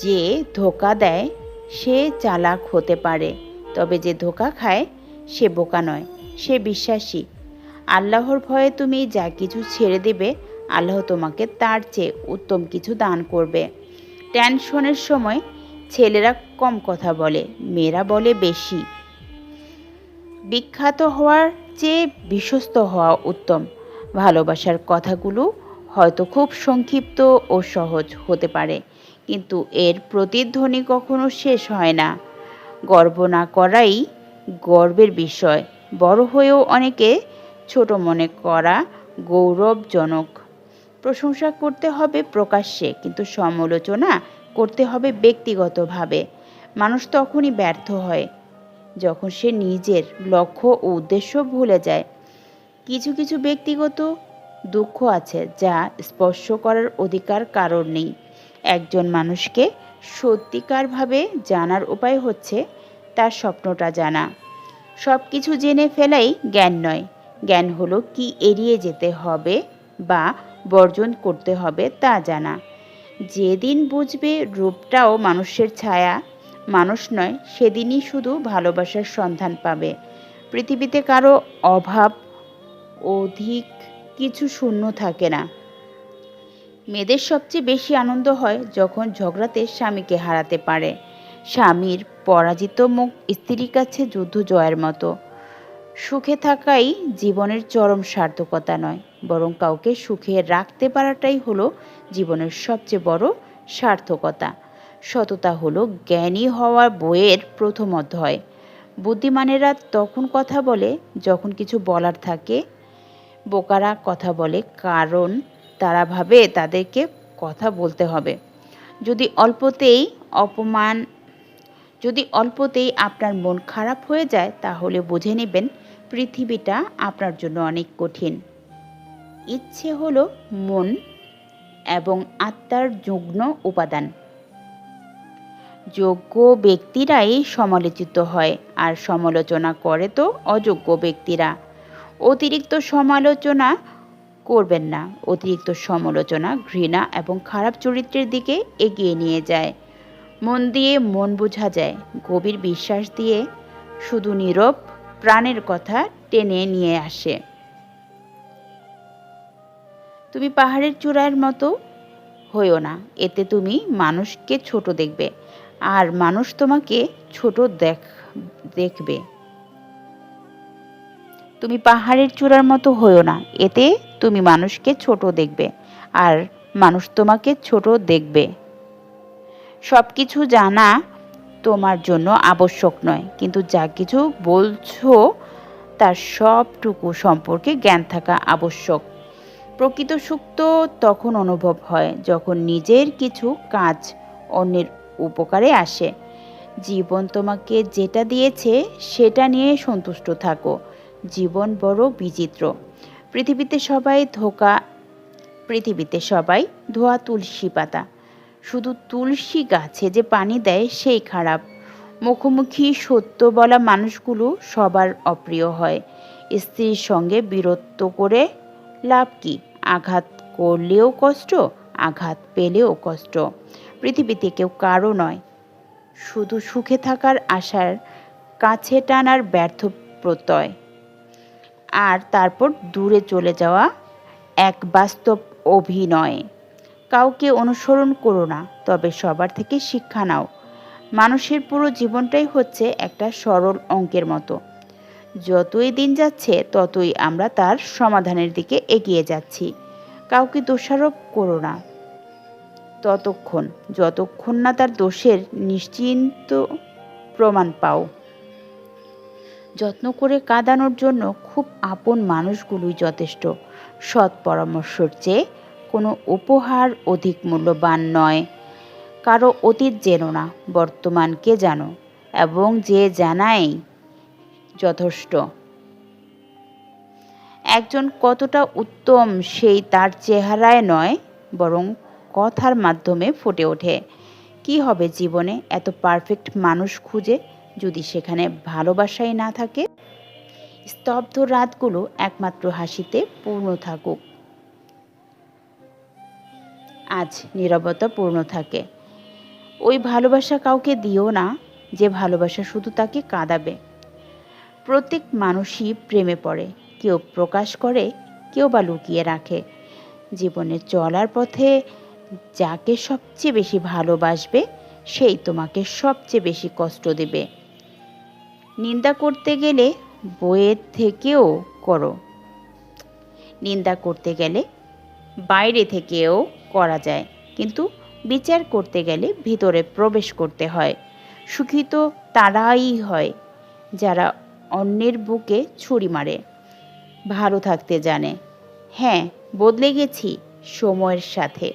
যে ধোঁকা দেয় সে চালাক হতে পারে, তবে যে ধোঁকা খায় সে বোকা নয়, সে বিশ্বাসী। আল্লাহর ভয়ে তুমি যা কিছু ছেড়ে দেবে, আল্লাহ তোমাকে তার চেয়ে উত্তম কিছু দান করবে। টেনশনের সময় ছেলেরা কম কথা বলে, মেয়েরা বলে বেশি। বিখ্যাত হওয়ার চেয়ে বিশ্বস্ত হওয়া উত্তম। ভালোবাসার কথাগুলো হয়তো খুব সংক্ষিপ্ত ও সহজ হতে পারে, কিন্তু এর প্রতিধ্বনি কখনো শেষ হয় না। গর্ব না করাই গর্বের বিষয়। বড় হয়েও অনেকে ছোট মনে করা গৌরবজনক। প্রশংসা করতে হবে প্রকাশ্যে, কিন্তু সমালোচনা করতে হবে ব্যক্তিগতভাবে। মানুষ তখনই ব্যর্থ হয় যখন সে নিজের লক্ষ্য ও উদ্দেশ্য ভুলে যায়। কিছু কিছু ব্যক্তিগত দুঃখ আছে যা স্পর্শ করার অধিকার কারোর নেই। একজন মানুষকে সত্যিকারভাবে জানার উপায় হচ্ছে তার স্বপ্নটা জানা। সব কিছু জেনে ফেলাই জ্ঞান নয়, জ্ঞান হলো কি এড়িয়ে যেতে হবে বা বর্জন করতে হবে তা জানা। যেদিন বুঝবে রূপটাও মানুষের ছায়া, মানুষ নয়, সেদিনই শুধু ভালোবাসার সন্ধান পাবে। পৃথিবীতে কারো অভাব অধিক কিছু শূন্য থাকে না। মেয়েদের সবচেয়ে বেশি আনন্দ হয় যখন ঝগড়াতে স্বামীকে হারাতে পারে। স্বামীর পরাজিত মুখ স্ত্রীর কাছে যুদ্ধ জয়ের মতো। সুখে থাকাই জীবনের চরম সার্থকতা নয়, বরং কাউকে সুখে রাখতে পারাটাই হলো জীবনের সবচেয়ে বড় সার্থকতা। সততা হলো জ্ঞানী হওয়ার বইয়ের প্রথম অধ্যায়। বুদ্ধিমানেরা তখন কথা বলে যখন কিছু বলার থাকে। বোকারা কথা বলে কারণ তারা ভাবে তাদেরকে কথা বলতে হবে। যদি অল্পতেই অপমান যদি অল্পতেই আপনার মন খারাপ হয়ে যায়, তাহলে বুঝে নেবেন পৃথিবীটা আপনার জন্য অনেক কঠিন। ইচ্ছে হলো মন এবং আত্মার যুগ্ম উপাদান। যোগ্য ব্যক্তিরাই সমালোচিত হয়, আর সমালোচনা করে তো অযোগ্য ব্যক্তিরা। অতিরিক্ত সমালোচনা করবেন না। অতিরিক্ত সমালোচনা ঘৃণা এবং খারাপ চরিত্রের দিকে এগিয়ে নিয়ে যায়। মন দিয়ে মন বোঝা যায়, গভীর বিশ্বাস দিয়ে শুধু নীরব প্রাণের কথা টেনে নিয়ে আসে। তুমি পাহাড়ের চূড়ার মতো হইও না, এতে তুমি মানুষকে ছোট দেখবে আর মানুষ তোমাকে ছোট দেখবে। তুমি পাহাড়ের চূড়ার মতো হইও না, এতে তুমি মানুষকে ছোট দেখবে আর মানুষ তোমাকে ছোট দেখবে। সব কিছু জানা তোমার জন্য আবশ্যক নয়, কিন্তু যা কিছু বলছো তার সবটুকু সম্পর্কে জ্ঞান থাকা আবশ্যক। প্রকৃত সুখ তো তখন অনুভব হয় যখন নিজের কিছু কাজ অন্যের উপকারে আসে। জীবন তোমাকে যেটা দিয়েছে সেটা নিয়ে সন্তুষ্ট থাকো। জীবন বড় বিচিত্র। পৃথিবীতে সবাই ধোকা পৃথিবীতে সবাই ধোয়া তুলসী পাতা। শুধু তুলসী গাছে যে পানি দেয় সেই খারাপ। মুখোমুখি সত্য বলা মানুষগুলো সবার অপ্রিয় হয়। স্ত্রীর সঙ্গে বীরত্ব করে লাভ কি? আঘাত করলেও কষ্ট, আঘাত পেলেও কষ্ট। পৃথিবীতে কেউ কারো নয়, শুধু সুখে থাকার আশার কাছে টানার ব্যর্থ প্রত্যয়। আর তারপর দূরে চলে যাওয়া এক বাস্তব অভিনয়। কাউকে অনুসরণ করো না, তবে সবার থেকে শিক্ষা নাও। মানুষের পুরো জীবনটাই হচ্ছে একটা সরল অঙ্কের মতো। যতই দিন যাচ্ছে ততই আমরা তার সমাধানের দিকে এগিয়ে যাচ্ছি। কাউকে দোষারোপ করো না যতক্ষণ না তার দোষের নিশ্চিন্ত প্রমাণ পাও। যত্ন করে কাঁদানোর জন্য খুব আপন মানুষগুলোই যথেষ্ট। সৎ পরামর্শের চেয়ে কোনো উপহার অধিক মূল্যবান নয়। কারো অতীত জেনো না, বর্তমানকে জানো, এবং যে জানাই যথেষ্ট। একজন কতটা উত্তম সেই তার চেহারায় নয়, বরং কথার মাধ্যমে ফুটে ওঠে। কি হবে জীবনে এত পারফেক্ট মানুষ খুঁজে যদি সেখানে ভালোবাসাই না থাকে? স্তব্ধ রাতগুলো একমাত্র হাসিতে পূর্ণ থাকুক। আজ নীরবতা পূর্ণ থাকে। ওই ভালোবাসা কাউকে দিও না যে ভালোবাসা শুধু তাকে কাঁদাবে। প্রত্যেক মানুষই প্রেমে পড়ে, কেউ প্রকাশ করে, কেউ বা লুকিয়ে রাখে। জীবনে চলার পথে যাকে সবচেয়ে বেশি ভালোবাসবে সেই তোমাকে সবচেয়ে বেশি কষ্ট দেবে। নিন্দা করতে গেলে বইয়ের থেকেও করো, নিন্দা করতে গেলে বাইরে থেকেও করা যায়, কিন্তু বিচার করতে গেলে ভিতরে প্রবেশ করতে হয়। সুখী তো তারাই হয় যারা অন্যের বুকে ছুরি মারে, ভালো থাকতে জানে। হ্যাঁ, বদলে গেছি সময়ের সাথে।